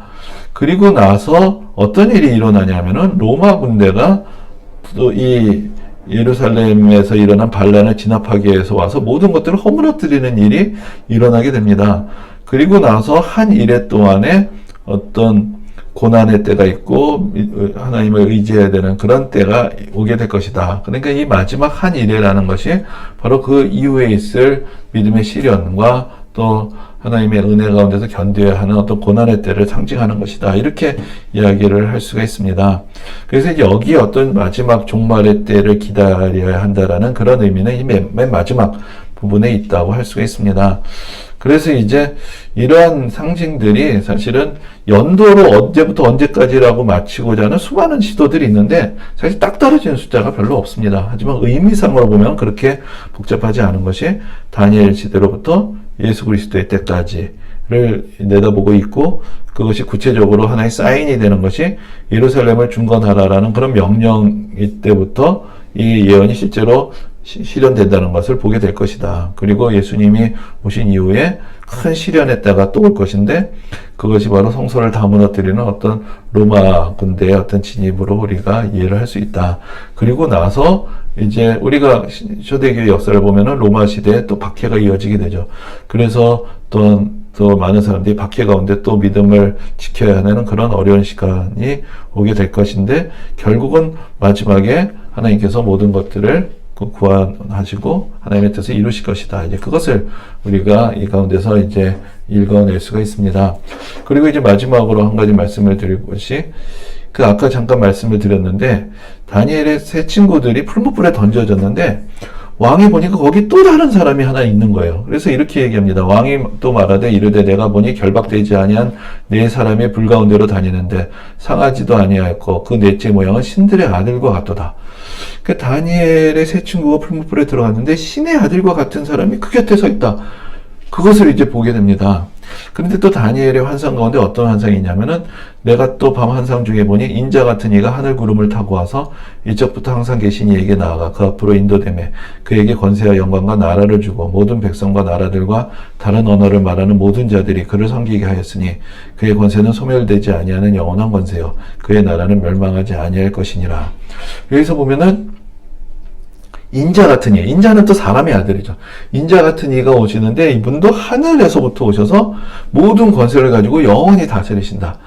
그리고 나서 어떤 일이 일어나냐면은 로마 군대가 또 이 예루살렘에서 일어난 반란을 진압하기 위해서 와서 모든 것들을 허물어뜨리는 일이 일어나게 됩니다. 그리고 나서 한 이래 동안에 어떤 고난의 때가 있고 하나님을 의지해야 되는 그런 때가 오게 될 것이다. 그러니까 이 마지막 한 이래라는 것이 바로 그 이후에 있을 믿음의 시련과 또 하나님의 은혜 가운데서 견뎌야 하는 어떤 고난의 때를 상징하는 것이다. 이렇게 이야기를 할 수가 있습니다. 그래서 여기 어떤 마지막 종말의 때를 기다려야 한다라는 그런 의미는 이 맨 마지막 부분에 있다고 할 수가 있습니다. 그래서 이제 이러한 상징들이 사실은 연도로 언제부터 언제까지라고 맞추고자 하는 수많은 시도들이 있는데 사실 딱 떨어지는 숫자가 별로 없습니다. 하지만 의미상으로 보면 그렇게 복잡하지 않은 것이 다니엘 시대로부터 예수 그리스도의 때까지를 내다보고 있고 그것이 구체적으로 하나의 사인이 되는 것이 예루살렘을 중건하라라는 그런 명령일 때부터 이 예언이 실제로 실현된다는 것을 보게 될 것이다. 그리고 예수님이 오신 이후에 큰 시련의 때가 또 올 것인데 그것이 바로 성소를 다 무너뜨리는 어떤 로마 군대의 어떤 진입으로 우리가 이해를 할 수 있다. 그리고 나서 이제 우리가 초대교회 역사를 보면은 로마 시대에 또 박해가 이어지게 되죠. 그래서 또 많은 사람들이 박해 가운데 또 믿음을 지켜야 하는 그런 어려운 시간이 오게 될 것인데 결국은 마지막에 하나님께서 모든 것들을 구원하시고 하나님의 뜻을 이루실 것이다. 이제 그것을 우리가 이 가운데서 이제 읽어낼 수가 있습니다. 그리고 이제 마지막으로 한 가지 말씀을 드릴 것이 그 아까 잠깐 말씀을 드렸는데 다니엘의 세 친구들이 풀무불에 던져졌는데 왕이 보니까 거기 또 다른 사람이 하나 있는 거예요. 그래서 이렇게 얘기합니다. 왕이 또 말하되 이르되 내가 보니 결박되지 아니한 네 사람이 불 가운데로 다니는데 상하지도 아니하였고 그 넷째 모양은 신들의 아들과 같도다. 그 다니엘의 세 친구가 풀무불에 들어갔는데 신의 아들과 같은 사람이 그 곁에 서 있다. 그것을 이제 보게 됩니다. 그런데 또 다니엘의 환상 가운데 어떤 환상이 있냐면은 내가 또 밤 환상 중에 보니 인자 같은 이가 하늘 구름을 타고 와서 이적부터 항상 계신 이에게 나아가 그 앞으로 인도되매 그에게 권세와 영광과 나라를 주고 모든 백성과 나라들과 다른 언어를 말하는 모든 자들이 그를 섬기게 하였으니 그의 권세는 소멸되지 아니하는 영원한 권세요 그의 나라는 멸망하지 아니할 것이니라. 여기서 보면은 인자 같은 이, 인자는 또 사람의 아들이죠. 인자 같은 이가 오시는데 이분도 하늘에서부터 오셔서 모든 권세를 가지고 영원히 다스리신다.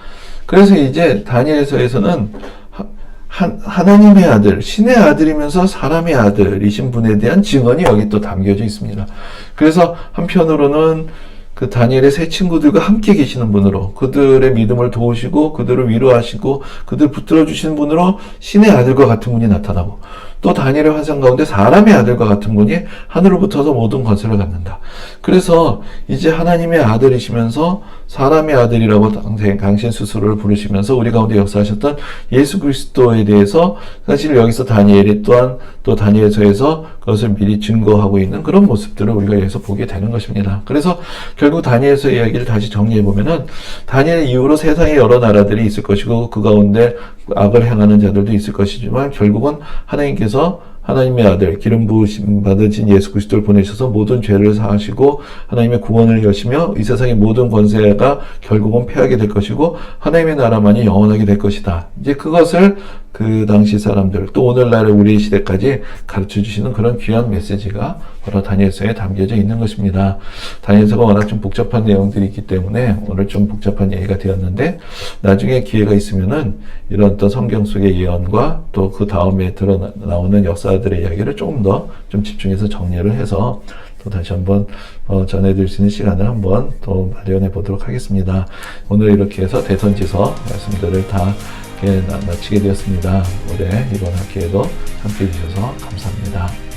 그래서 이제 다니엘서에서는 하나님의 아들, 신의 아들이면서 사람의 아들이신 분에 대한 증언이 여기 또 담겨져 있습니다. 그래서 한편으로는 그 다니엘의 세 친구들과 함께 계시는 분으로 그들의 믿음을 도우시고 그들을 위로하시고 그들을 붙들어 주시는 분으로 신의 아들과 같은 분이 나타나고 또 다니엘의 환상 가운데 사람의 아들과 같은 분이 하늘로부터서 모든 권세를 갖는다. 그래서 이제 하나님의 아들이시면서 사람의 아들이라고 당신 스스로를 부르시면서 우리 가운데 역사하셨던 예수 그리스도에 대해서 사실 여기서 다니엘이 또한 또 다니엘서에서 그것을 미리 증거하고 있는 그런 모습들을 우리가 여기서 보게 되는 것입니다. 그래서 결국 다니엘서 이야기를 다시 정리해 보면은 다니엘 이후로 세상에 여러 나라들이 있을 것이고 그 가운데 악을 행하는 자들도 있을 것이지만 결국은 하나님께서 통해서 하나님의 아들, 기름 부으심 받으신 예수 그리스도를 보내셔서 모든 죄를 사하시고 하나님의 구원을 여시며 이 세상의 모든 권세가 결국은 패하게 될 것이고 하나님의 나라만이 영원하게 될 것이다. 이제 그것을 그 당시 사람들, 또 오늘날의 우리 시대까지 가르쳐 주시는 그런 귀한 메시지가 바로 다니엘서에 담겨져 있는 것입니다. 다니엘서가 워낙 좀 복잡한 내용들이 있기 때문에 오늘 좀 복잡한 얘기가 되었는데, 나중에 기회가 있으면은 이런 또 성경 속의 예언과 또 그 다음에 나오는 역사들의 이야기를 조금 더 좀 집중해서 정리를 해서 또 다시 한번 전해드릴 수 있는 시간을 한번 또 마련해 보도록 하겠습니다. 오늘 이렇게 해서 대선지서 말씀들을 다 마치게 되었습니다. 올해 이번 학기에도 함께 해주셔서 감사합니다.